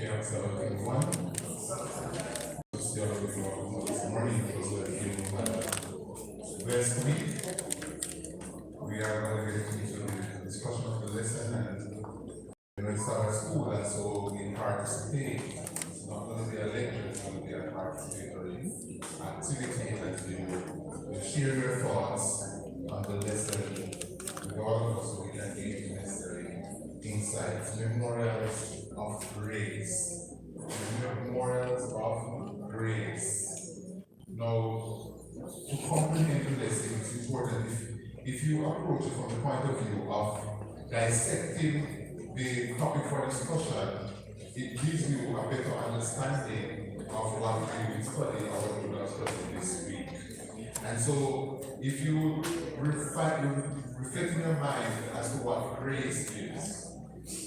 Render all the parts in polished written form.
Okay, so everyone. This morning blessed week. We are going to get into the discussion of the lesson, and we start at school, and so we participate. It's not going to be a lecture, it's going to be a participatory activity that you share your thoughts on the lesson with all of us so we can gain the necessary insights. Memorials of grace. Memorials of grace. Now, to comprehend the lesson, it's important if you approach it from the point of view of dissecting the topic for discussion, it gives you a better understanding of what we will study or what we will study this week. And so, if you reflect in your mind as to what grace is,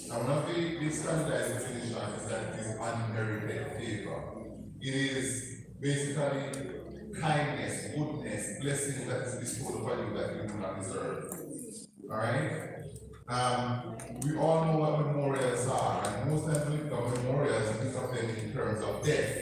and one of the standardized definition is that it is unmerited favor. It is basically kindness, goodness, blessing that is bestowed upon you that you do not deserve. Alright? We all know what memorials are, and most times we think of memorials and think of them in terms of death.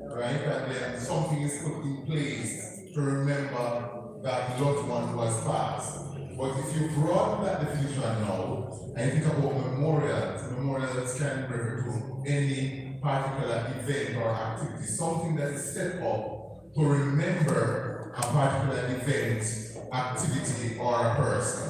Right? And then something is put in place to remember that loved one who has passed. But if you broaden that definition now, and think about memorials can refer to any particular event or activity, something that is set up to remember a particular event, activity, or a person.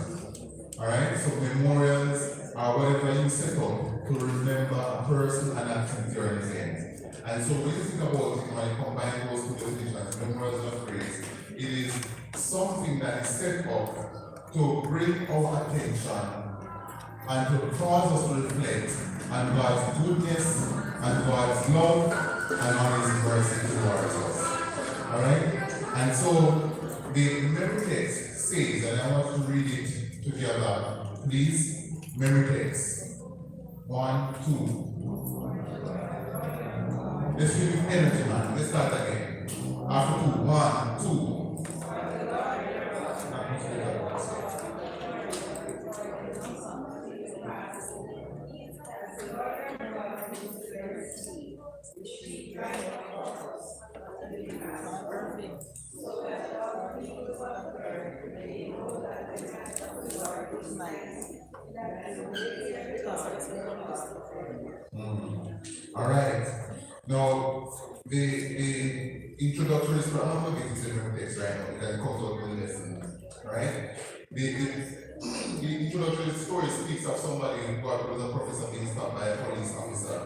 Alright, so memorials are whatever you set up to remember a person, an activity, or an event. And so when you think about it, when you combine those two definitions, memorials of grace, it is something that is set up to bring our attention and to cause us to reflect on God's goodness and God's love and on His mercy towards us. Alright? And so the memory text says, and I want to read it together, please. Memory text 1, 2. Let's read with energy, man. Let's start again. After 2, 1, 2. All right. Now, the introductory story, I'm not going to get into the text right now because it comes out with the lesson. Right? The introductory story speaks of somebody who was a professor being stopped by a police officer.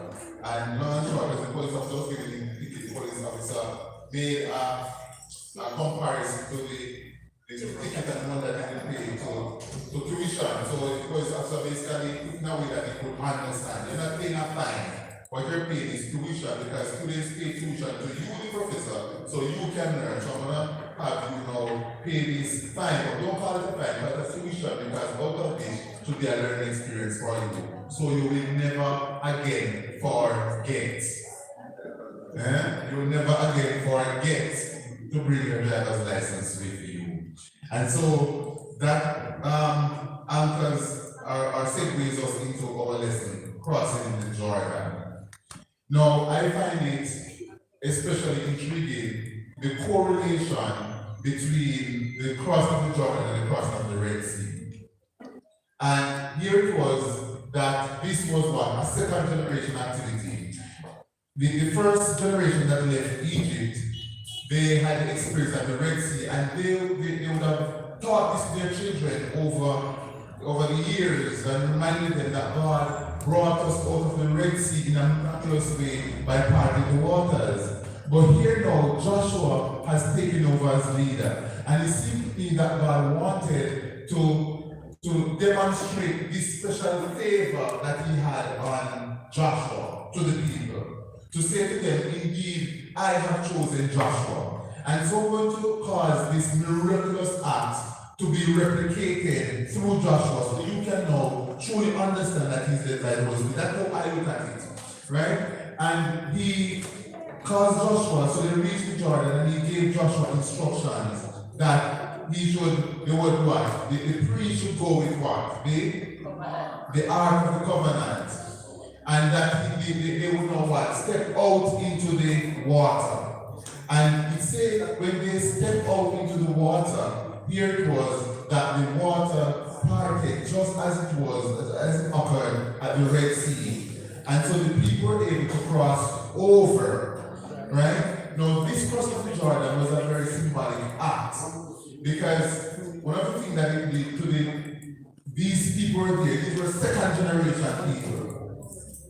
And long and short, as the police officer was giving him the police officer made a comparison to the ticket and one that he didn't pay to tuition. So the police officer basically put in a way that he could understand. You're not paying a fine. What you're paying is tuition because students pay tuition to you, the professor, so you can learn. So I'm going to have you now pay this fine, but don't call it a fine, but a tuition because out of this should be a learning experience for you. So you will never again forget. You will never again forget to bring your driver's license with you. And so that anchors or segues us into our lesson, crossing the Jordan. Now, I find it especially intriguing the correlation between the crossing of the Jordan and the crossing of the Red Sea. And here it was that this was what? A second generation activity. The first generation that left Egypt, they had experience at the Red Sea, and they would have taught this to their children over the years and reminded them that God brought us out of the Red Sea in a miraculous way by parting the waters. But here now, Joshua has taken over as leader, and it seemed to me that God wanted to demonstrate this special favor that He had on Joshua to the people. To say to them, indeed, I have chosen Joshua. And so we're going to cause this miraculous act to be replicated through Joshua, so you can now truly understand that He's led by the Holy Spirit. That's how I look at it, right? And He caused Joshua, so they reached the Jordan, and He gave Joshua instructions that he should, the word what? The priest should go with what? The Ark of the Covenant. and that they would know what? Step out into the water. And it says that when they stepped out into the water, here it was that the water parted just as it occurred at the Red Sea. And so the people were able to cross over, right? Now this crossing of the Jordan was a very symbolic act, because one of the things that it did to these people were there, these were second generation people,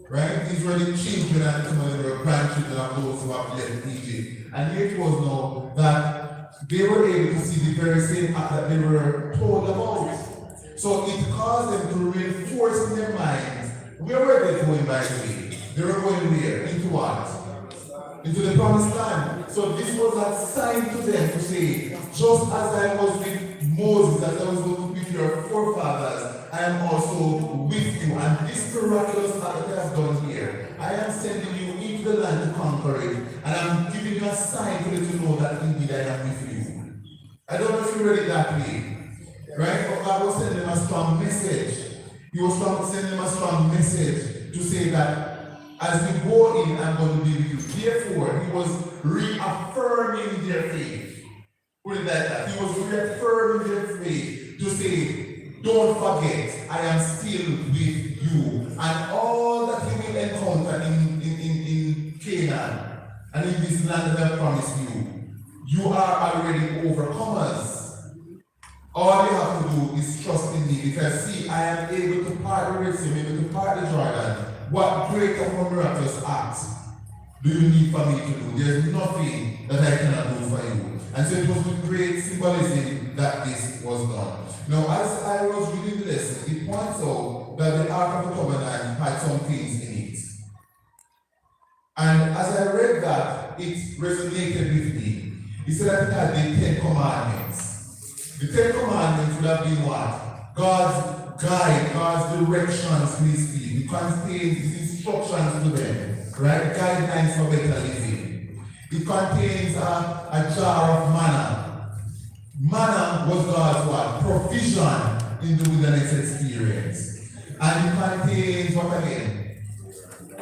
right? These were the children and some of the grandchildren of those who have left Egypt. And here it was now that they were able to see the very same act that they were told about. So it caused them to reinforce in their minds, where were they going, by the way? They were going where? Into what? Into the promised land. So this was a sign to them to say, just as I was with Moses, as I was with your forefathers, I am also with you. And this miraculous act that I have done here, I am sending you into the land to conquer it. And I'm giving you a sign to let you know that indeed I am with you. I don't know if you read it that way. Right? But God was sending them a strong message. He was sending them a strong message to say that as we go in, I'm going to be with you. Therefore, he was reaffirming their faith. Put it like that. He was reaffirming their faith to say, don't forget, I am still with you. And all that you will encounter in Canaan and in this land that I promised you, you are already overcomers. All you have to do is trust in me, because see, I am able to part the Red Sea, able to part the Jordan. What greater or miraculous act do you need for me to do? There's nothing that I cannot do for you. And so it was with great symbolism that this was done. Now, as I was reading the lesson, it points out that the Ark of the Covenant had some things in it. And as I read that, it resonated with me. He said that it had the 10 Commandments. The 10 Commandments would have been what? God's guide, God's directions to his people. It contains his instructions to them, right? Guidelines for better living. It contains a jar of manna. Manna was God's what? Provision in the wilderness experience. And it contains what again?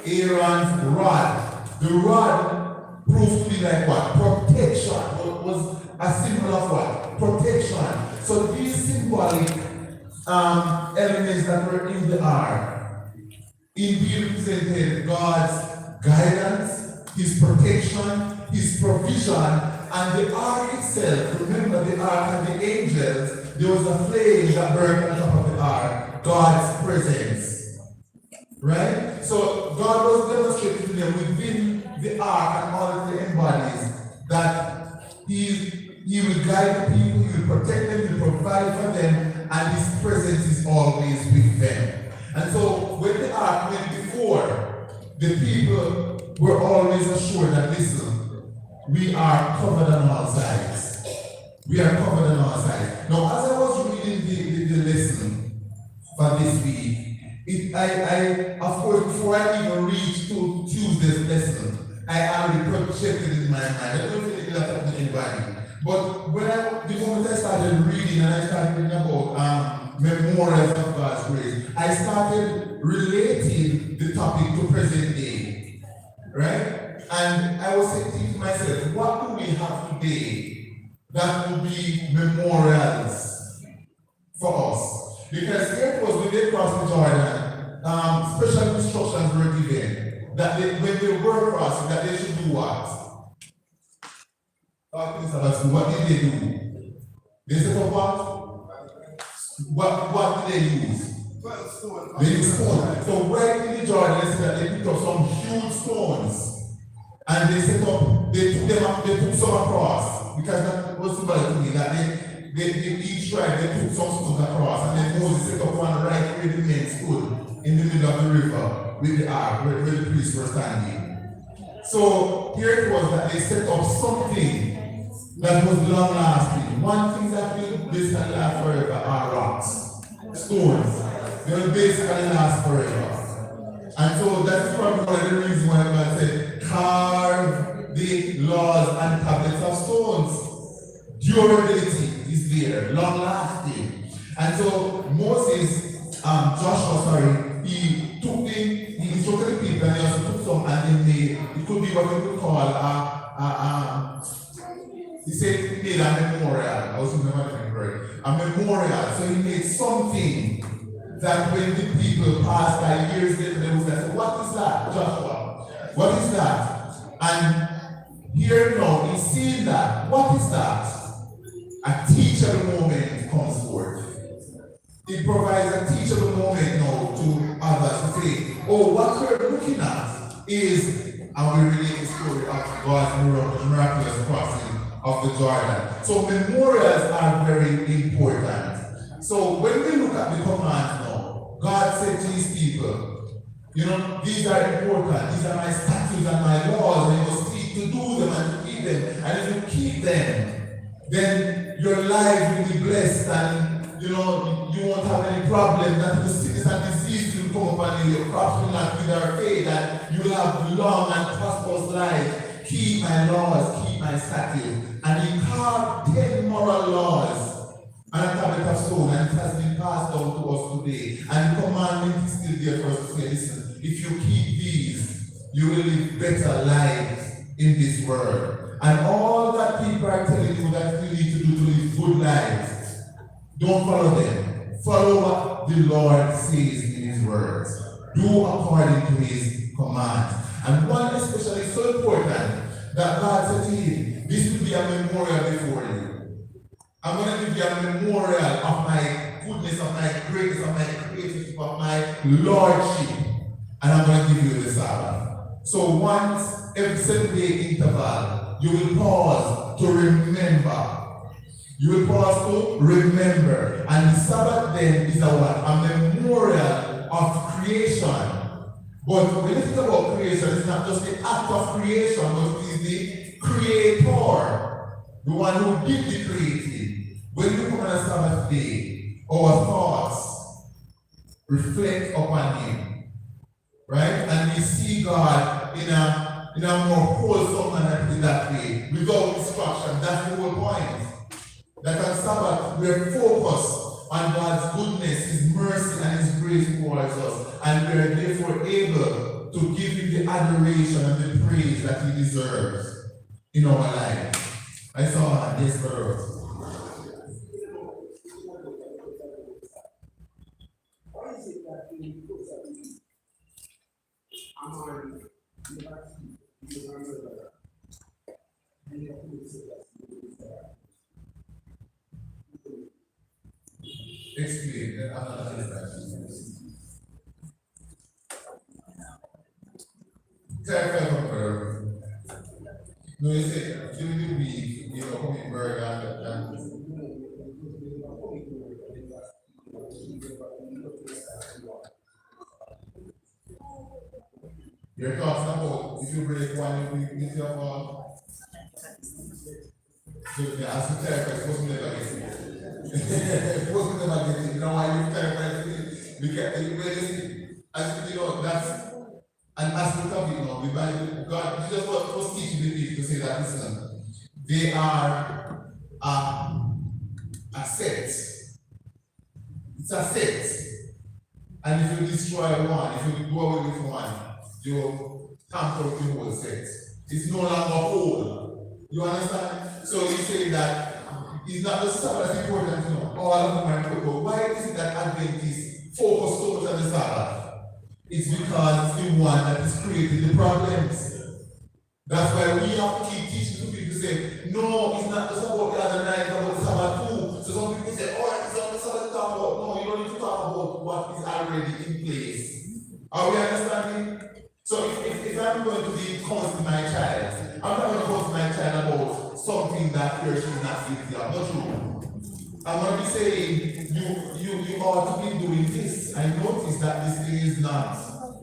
Aaron's rod. The rod proved to be like what? Protection. Was a symbol of what? Protection. So these symbolic elements that were in the ark indeed represented God's guidance, his protection, his provision, and the ark itself. Remember the ark and the angels, there was a flame that burned on top of the ark, God's presence. Right? So God was demonstrating to them within the ark and all of the embodies that He will guide the people, He will protect them, He will provide for them, and His presence is always with them. And so when the ark went before, the people were always assured that, listen, we are covered on all sides. We are covered on all sides. Now, as I was reading the lesson for this week, I of course, before I even reached to Tuesday's lesson, I already projected it in my mind. I don't think that happened to anybody. But the moment I started reading, and I started reading about memorials of God's grace, I started relating the topic to present day, right? And I was thinking to myself, what do we have today that will be memorials for us? Because here it was when they crossed the Jordan, special instructions were given that when they were crossing, that they should do what? What did they do? They said, what did they use? They used stones. So right in the Jordan, they said that they picked up some huge stones, and they took some across, because that was symbolic to me, that they each tribe, they took some stones across, and then Moses set up one right where the men stood in the middle of the river with the ark, where the priests were standing. So here it was that they set up something that was long lasting. One thing that will basically last forever are rocks, stones. They will basically last forever. And so that's probably one of the reasons why God said, carve the laws and tablets of stones. Durability is there, long lasting. And so Moses, he instructed the what we could call he said he made a memorial. I was using my word. A memorial. So he made something that when the people passed by years later, they would say, what is that, Joshua? What is that? And here now, he's seeing that. What is that? A teachable moment comes forth. It provides a teachable moment now to others to say, oh, what we're looking at is, and we relate the story of God's miraculous crossing of the Jordan. So memorials are very important. So when we look at the commands now, God said to his people, you know, these are important. These are my statutes and my laws, and you must seek to do them and to keep them. And if you keep them, then your life will be blessed, and you know, you won't have any problem. That the sickness and disease will come upon you. Your crops will not wither or fade, and you will have long and prosperous life. Keep my laws, keep my statutes. And he carved 10 moral laws on a tablet of stone, and it has been passed down to us today. And the commandment is still there for us to say, listen, if you keep these, you will live better lives in this world. And all that people are telling you that you need to do to live good lives, don't follow them. Follow what the Lord says in his words. Do according to his commands. And one especially so important that God said to him, this will be a memorial before you. I'm going to give you a memorial of my goodness, of my greatness, of my creativity, of my lordship. And I'm going to give you the Sabbath. So once every 7-day interval, you will pause to remember. You will pause to remember. And the Sabbath then is a memorial of creation. But when you think about creation, it's not just the act of creation, but it is the creator, the one who did the creating. When we come on a Sabbath day, our thoughts reflect upon him, right? And we see God in a more wholesome manner in that way, without distraction. That's the whole point. That on Sabbath, we are focused on God's goodness, his mercy, and his grace towards us. And we are therefore able to give him the adoration and the praise that he deserves in our life. I saw this verse. Why is it that in Explain that I'm not understanding. No, you say during the week, you know, coming burger and you're talking about if you break one week with your phone. So yeah, as the therapist wasn't never getting it. Wasn't never getting it. You know why you therapist? Because as you know, that's and as we talk, you know, the Bible, God, Jesus was teaching the people to say that, listen, they are a set. It's a set. And if you destroy one, if you do away with one, you tamper with the whole set. It's no longer whole. You understand? So he's saying that it's not just Sabbath important, you know, all of them are important. Why is it that Adventists focus so much on the Sabbath? It's because it's the one that is creating the problems. That's why we have to keep teaching to people to say, no, it's not just about the other night, it's about the Sabbath too. So some people say, oh, it's on the Sabbath to talk about. No, you don't need to talk about what is already in place. Are we understanding? So if I'm going to be counseling my child, I'm not going to counsel my child about something that he or she is not guilty of. Not true. I'm going to be saying, you ought to be doing this. I notice that this thing is not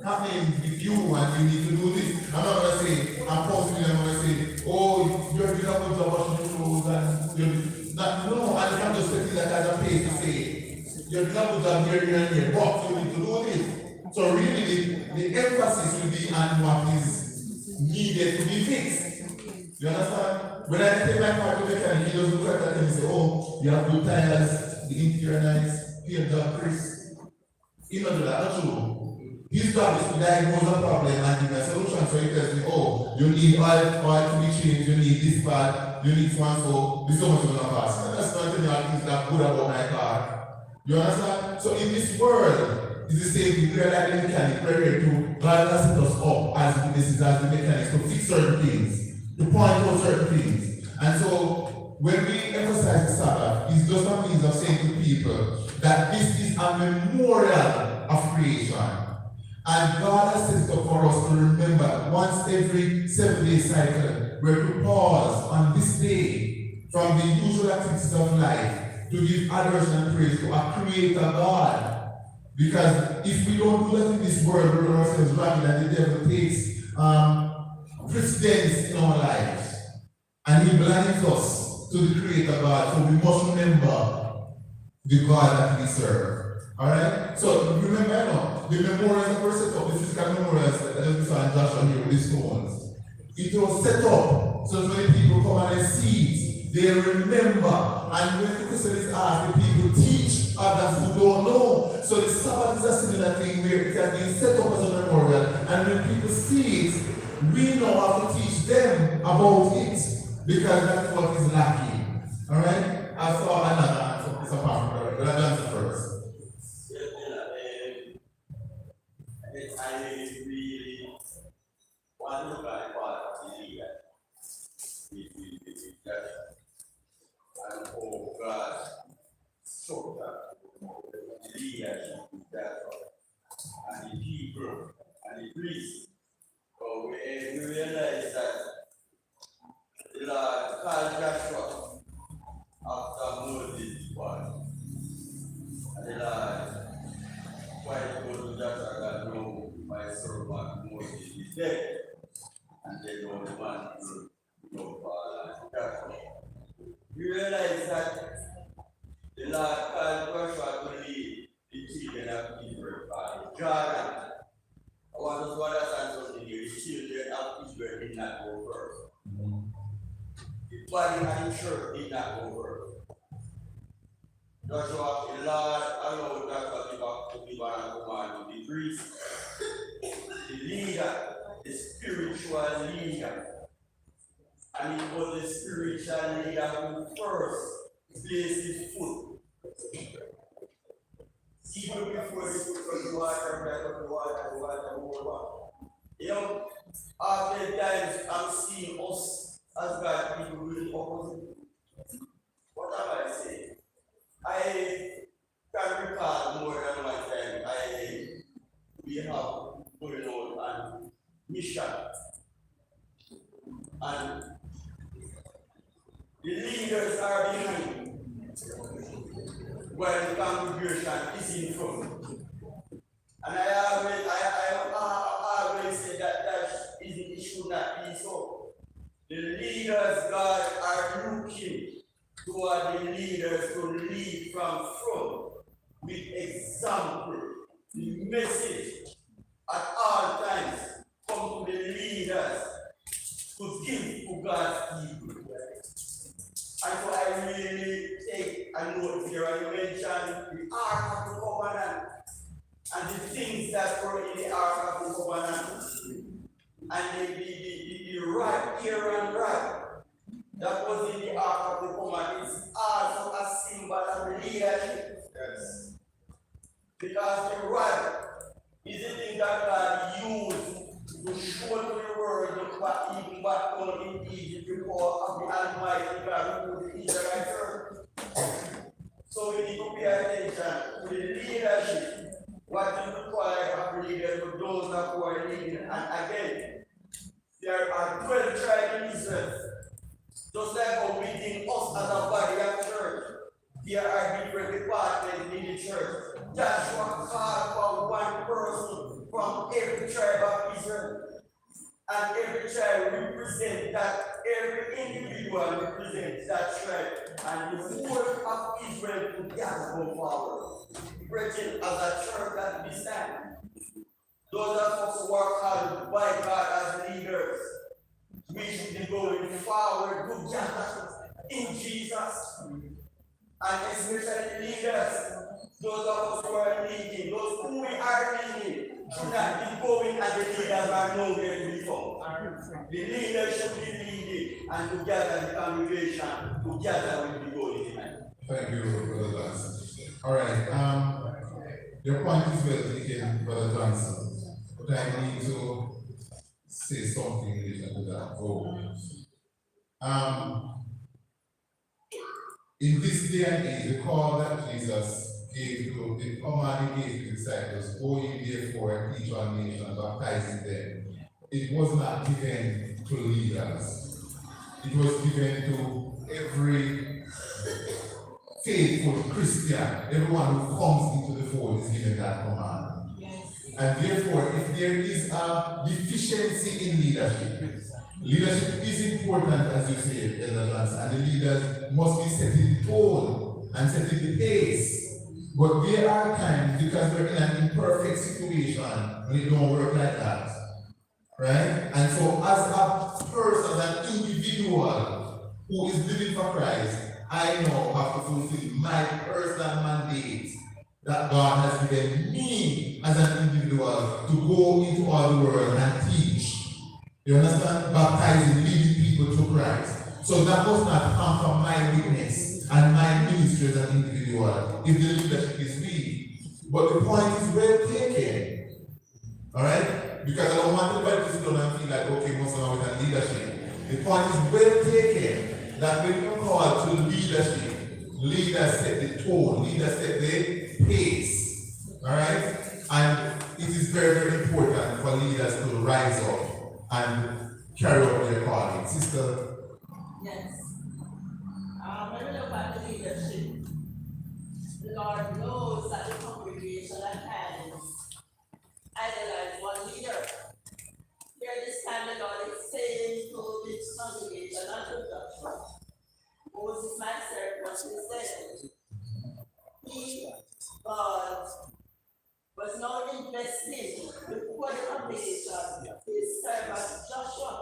happening with you and you need to do this. I'm not going to say, I'm counseling, I'm going to say, oh, you're doing a good job washing your clothes and you're not, no, I can't just take that as a place to say, you're doing a good job here and here, but you need to do this. So really, the emphasis will be on what is needed to be fixed. You understand? When I take my car to the mechanic, he doesn't look at that and say, oh, you have good tires, the interior nice, paint job crisp. He doesn't do that, not true. His job is to diagnose a problem and give a solution. So he tells me, oh, you need oil to be changed, you need this part, you need so and so, this is so much going to cost. And that's not telling you things that good about my car. You understand? So in this world, it's the same thing. We're like the mechanic, we're here to God has set us up as witnesses, as the mechanics, to fix certain things, to point out certain things. And so when we emphasize the Sabbath, it's just a means of saying to people that this is a memorial of creation. And God has set it up for us to remember once every 7-day cycle, we're to pause on this day from the usual activities of life to give adoration and praise to a creator God. Because if we don't do that in this world, we're ourselves running and the devil takes precedence in our lives. And he blinds us to the creator God. So we must remember the God that we serve. Alright? So remember, the memorials that were set up, the physical memorials that we saw in Joshua here with the stones, it was set up so that when people come and they see it, they remember. And when the question is asked, the people teach others who don't know. So the Sabbath is a similar thing where it has been set up as a memorial. And when people see it, we know how to teach them about it because that's what is lacking. Alright? I saw another answer. It's a part but I'll answer first. I really want to look at part of the leader. And oh God, so that the leadership is that and the people and the priests. So we realize that the Lord called Joshua after Moses was. And the Lord quite told Joshua that no, my servant Moses is dead, and they don't want to go far and Joshua. We realize that the Lord called Joshua to lead the children of Israel by Jordan. I want us to understand something here. The children of Israel did not go first. The body and the church did not go first. Joshua, the Lord allowed Joshua to give an command to the priest, the leader, the spiritual leader. And it was the spiritual leader who first placed his foot. Even before the foot was water. You know, after times I'm seeing us as God people really opposite. What am I saying? I can recall more than one time we have going on on mission. And the leaders are behind while the congregation is in front. And I always say that it should not be so. The leaders, God, are looking toward the leaders to lead from front with example. The message at all times come to the leaders to give to God's people. And so I really take a note here. I mentioned the Ark of the Covenant and the things that were in the Ark of the Covenant. And the rod, Aaron rod, that was in the Ark of the Covenant is also a symbol of leadership. Yes. Because the rod is the thing that God used to show to the world what even back on in Egypt before of the Almighty God who put the Israelites first. So we need to pay attention to the leadership, what is required of leaders for those that who are leading. And again, there are 12 tribes in Israel. Just like how within us as a body of church, there are different departments in the church. Joshua called for one person from every tribe of Israel. And every tribe represents that, every individual represents that tribe. And the whole of Israel together go forward. Brethren, as a church that we stand, those of us who are called by God as leaders, we should be going forward together in Jesus. And especially leaders, those of us who are leading, those who we are leading, should not be going as the leaders are nowhere to be found. The leaders should be leading and together the congregation together will be going tonight. Thank you, Brother Johnson. All right. Your point is well taken, Brother Johnson, but I need to say something in relation to that. In this day and age, the call that Jesus gave to the command he gave to the disciples, go ye therefore and teach all nations, baptizing them, it was not given to leaders. It was given to every faithful Christian. Everyone who comes into the fold is given that command. Yes. And therefore, if there is a deficiency in leadership is important, as you say, Elder Johnson, and the leaders must be setting the tone and setting the pace. But there are times, because we're in an imperfect situation, when it don't work like that. Right? And so as a person, as an individual who is living for Christ, I now have to fulfill my personal mandate that God has given me as an individual to go into all the world and teach. You understand? Baptizing, leading people to Christ. So that must not come from my witness and my ministry as an individual if the leadership is weak. But the point is well taken. Alright? Because I don't want everybody to sit down and feel like, okay, most of them with leadership. The point is well taken that when you're called to leadership, leaders set the tone, leaders set the pace. Alright? And it is very, very important for leaders to rise up and carry out their calling. Sister? Yes. When we look at the leadership, the Lord knows that the congregation at times idolize one leader. Here this time the Lord is saying to this congregation and to Joshua, Moses, my servant, he said, he, God, was now investing before the congregation his servant Joshua.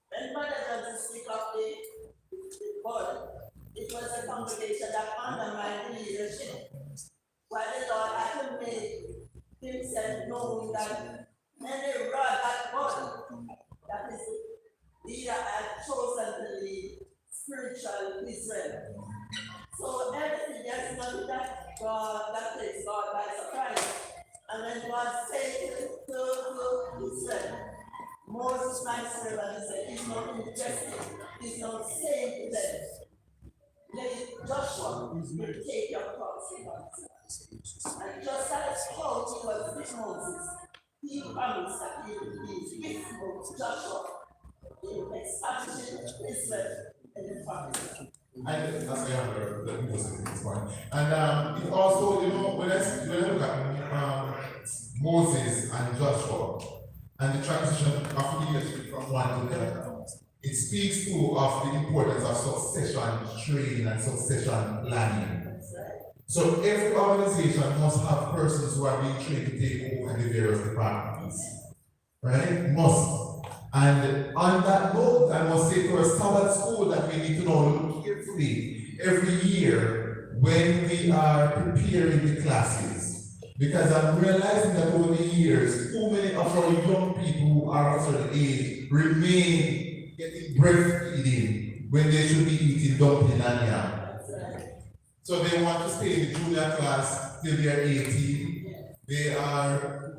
When Brother Johnson speak of the board, it was a congregation that undermined the leadership. While the Lord had to make himself known that any rod at board, that is the leader had chosen to lead spiritual Israel. So everything there's nothing that takes God by surprise. And when God said to Israel, Moses, my servant, he said, he's not interested, he's not saying to them, let Joshua will take your cross. And just as how he was with Moses, he promised that he would be with Joshua. He would establish Israel in the promise. And that's the most point. And it also, when I look at Moses and Joshua and the transition of leadership from one to the other, it speaks to of the importance of succession training and succession planning. So every organization must have persons who are being trained to take over the various departments. Right? Must. And on that note, I must say to our Sabbath school that we need to know look carefully every year when we are preparing the classes. Because I'm realizing that over the years, too many of our young people who are of a certain age remain getting breastfeeding when they should be eating dumpling and yam. So they want to stay in the junior class till they are 18. They are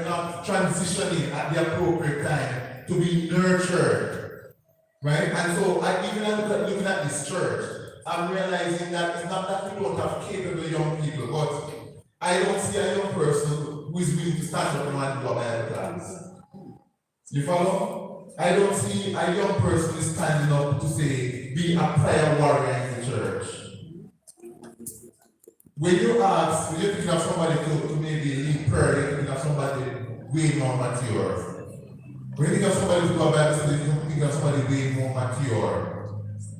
not transitioning at the appropriate time to be nurtured, right? And so looking at this church, I'm realizing that it's not that we don't have capable young people, but I don't see a young person who is willing to stand up and do a Bible class. You follow? I don't see a young person standing up to say, be a prayer warrior in the church. When you think of somebody to maybe lead prayer, you think of somebody way more mature. When you think of somebody to go Bible study, you think of somebody way more mature.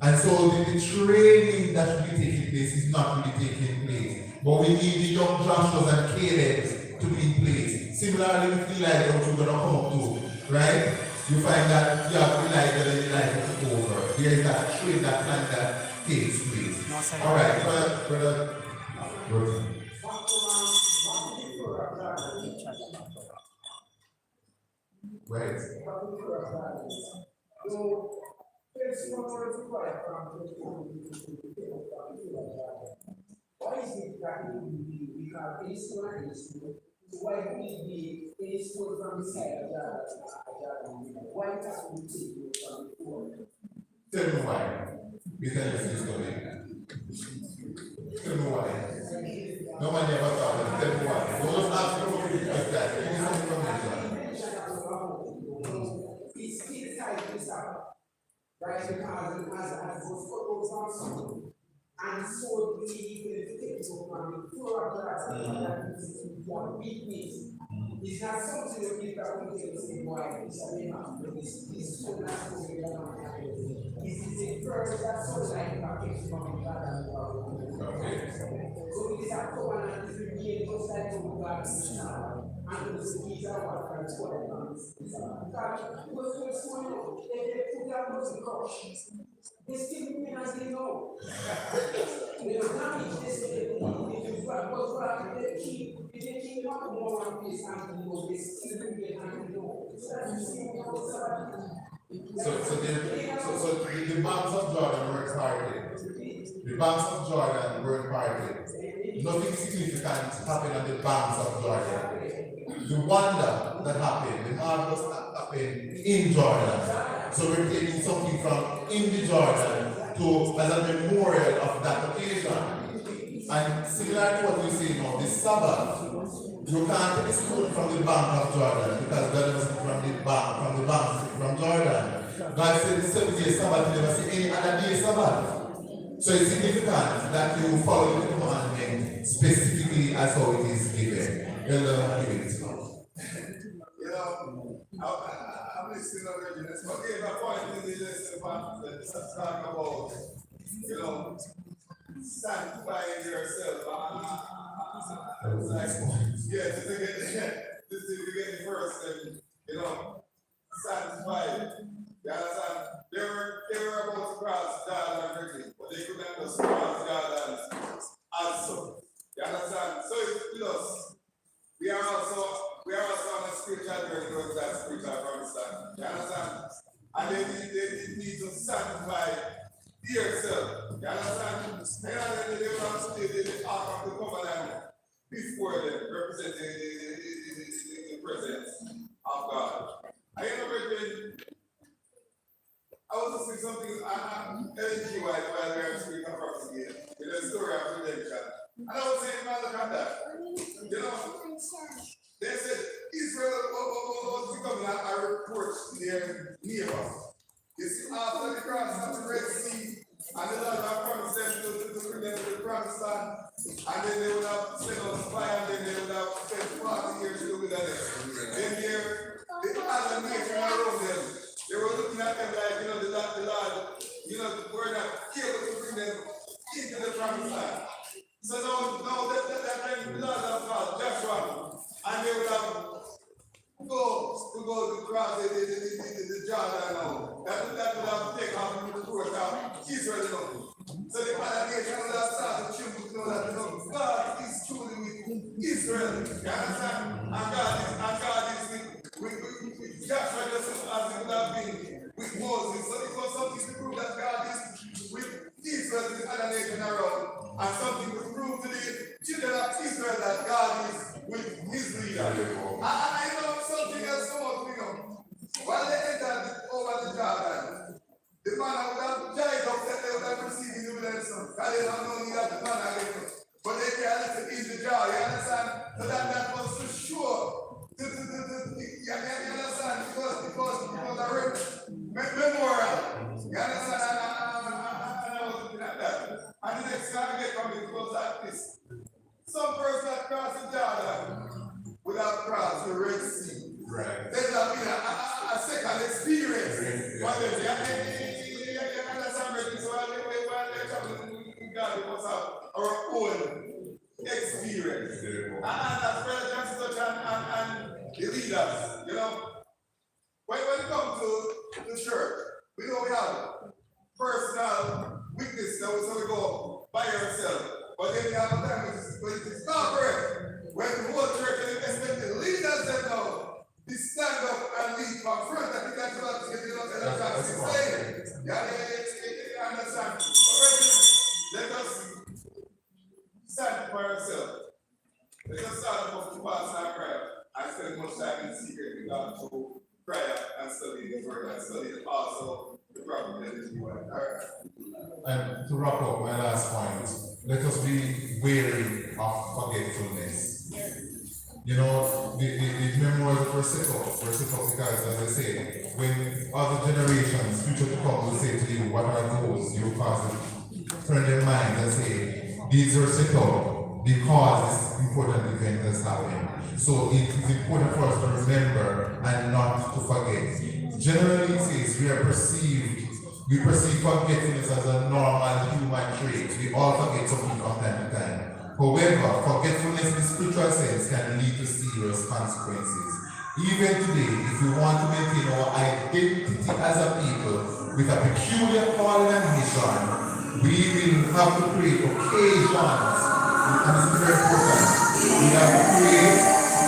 And so the training that should be taking place is not really taking place. But we need the young Joshuas and Calebs to be in place. Similarly with Elijah, which we're going to come up to, right? You find that you have Elijah and Elijah took over. There is that trait, that plan that case, please. All right, brother. Right. Why is it that we have a school and a school? Why would it be a school from the side of that? Why can't we take it from the floor? Tell me why. Because this is coming. Tell me why. No one ever thought of it. Tell me why. Don't just ask me what it is like that. Give me some information. It's tied to stuff. Right? Because as those photos are something. And so we take from the floor of that weakness. It's not something that we can say why it's so not so we don't have. It's a first that's so like package from God and God. So it is a covenant to be just like God is now. And those keys are what transform us. God, what's going on? They put that was the crush. They still moving as they know. They don't damage this. They keep up more on this and they still moving and they know. So that's the same So the banks of Jordan were parted. The banks of Jordan were parted. Nothing significant happened on the banks of Jordan. The wonder that happened, the marvelous that happened in Jordan. So we're taking something from in the Jordan to as a memorial of that occasion. And similar to what we see now, the Sabbath, you can't take the school from the bank of Jordan because God was from the bank from Jordan. God said the 7-day Sabbath, you never see any other day Sabbath. So it's significant that you follow the commandment specifically as how it is given. Elder, give it. I'm listening already. But again, my point is this about let's talk about, sanctifying yourself. Like, yeah, to get the first and, sanctified. You understand? They were about to cross Jordan quickly, but they couldn't just cross Jordan as so. You understand? So it's with us. We are also on a spiritual journey towards that spiritual promise. You understand? And they need to sanctify yourself. You understand? And they want to stay the ark of the covenant before them, representing the presence of God. I remember I was listening to something LG while we were speaking of prophecy with the story of redemption. And I was saying, man, look at that. They said Israel was becoming a reproach to their neighbors. You see, after the cross of the Red Sea, and the Lord had promised them to bring them to the promised land, and then they would have sent out fire, and then they would have spent 40 years in the wilderness. Then here, the other nation around them, they were looking at them like, the Lord, were not able to bring them into the promised land. So now that the Lord has called Joshua, and they would have go to cross the Jordan now. That would have taken off the course of Israel now. So the other nation would have started to know that God is truly with Israel. You understand? And God is with Joshua just as it would have been with Moses. So it was something to prove that God is with Israel and the other nation around. And something to prove to the children of Israel that God is with his leader. I know something else come out, while they entered over the Jordan, the man would have died up that they would have received the wilderness. Because they don't know need of the man again. But they can listen in the jar, you understand? So that was for sure. You understand? Because a memorial. You understand? And I was looking at that. And the next time I get from it was like this. Some person that crossed the Jordan would have crossed the Red Sea. Right. There's been a second experience. But they understand me. So while they're traveling with God, they must have our own experience. And as Brother Johnson and the leaders, when it comes to the church, we know we have personal with witness that was gonna go by yourself. But then you have a time when it's corporate, when the whole church and expected leaders that know, they stand up and lead from front. I think that's what I'm saying. Yeah, understand. Let us stand for ourselves. Let us start off to pass our prayer. I spend much time in secret with God to prayer and study the word and study also the prophet that is one. And to wrap up my last point, let us be wary of forgetfulness. You know, the memories were set up because, as I say, when other generations, future to come, will say to you, what are those? You cause turn their mind and say, these are set up because this important event has happened. So it is important for us to remember and not to forget. Generally, it says we perceive forgetfulness as a normal human trait. We all forget something from time to time. However, forgetfulness in the spiritual sense can lead to serious consequences. Even today, if we want to maintain our identity as a people with a peculiar calling and mission, we will have to create occasions, and this is very important. We have to create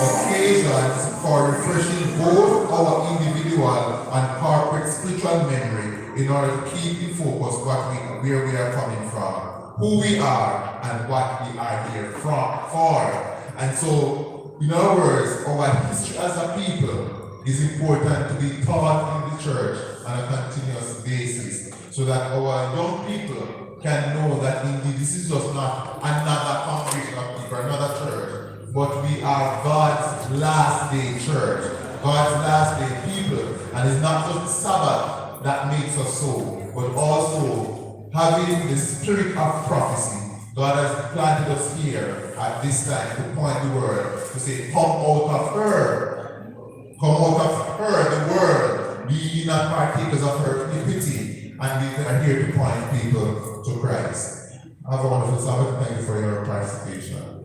occasions for refreshing both our individual and corporate spiritual memory in order to keep in focus where we are coming from, who we are, and what we are here for. And so, in other words, our history as a people is important to be taught in the church on a continuous basis, so that our young people can know that indeed this is just not another congregation of people, another church, but we are God's last day church, God's last day people. And it's not just the Sabbath that makes us so, but also having the spirit of prophecy. God has planted us here at this time to point the word, to say, come out of her. Come out of her, the word. Be ye not partakers of her iniquity. And we are here to point people to Christ. Have a wonderful Sabbath. Thank you for your participation.